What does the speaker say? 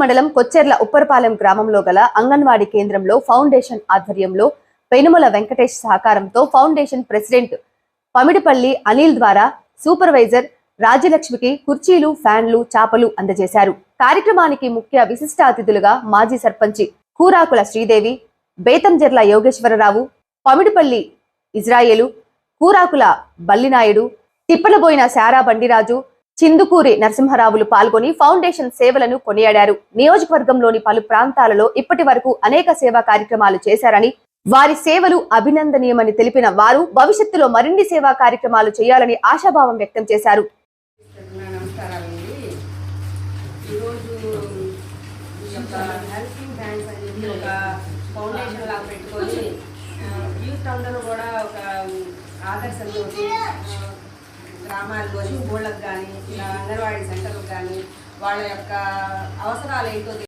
మండలం కొచ్చెర్ల ఉప్పరపాలెం గ్రామంలో గల అంగన్వాడీ కేంద్రంలో ఫౌండేషన్ ఆధ్వర్యంలో పెనుమల వెంకటేష్ సహకారంతో ఫౌండేషన్ ప్రెసిడెంట్ పమిడిపల్లి అనిల్ ద్వారా సూపర్వైజర్ రాజ్యలక్ష్మికి కుర్చీలు, ఫ్యాన్లు, చాపలు అందజేశారు. కార్యక్రమానికి ముఖ్య విశిష్ట అతిథులుగా మాజీ సర్పంచి కూరాకుల శ్రీదేవి, బేతంజర్ల యోగేశ్వరరావు, పమిడిపల్లి ఇజ్రాయేలు, కూరాకుల బల్లినాయుడు, తిప్పలబోయిన శారా బండిరాజు, చిందుకూరి నరసింహరావులు పాల్గొని ఫౌండేషన్ సేవలను కొనియాడారు. నియోజకవర్గంలోని పలు ప్రాంతాలలో ఇప్పటి వరకు అనేక సేవా కార్యక్రమాలు చేశారని, వారి సేవలు అభినందనీయమని తెలిపిన వారు భవిష్యత్తులో మరిన్ని సేవా కార్యక్రమాలు చేయాలని ఆశాభావం వ్యక్తం చేశారు. గ్రామాల్లోని ఊళ్ళకు కానీ ఇలా అంగన్వాడీ సెంటర్లకు కానీ వాళ్ళ యొక్క అవసరాలు ఏంటో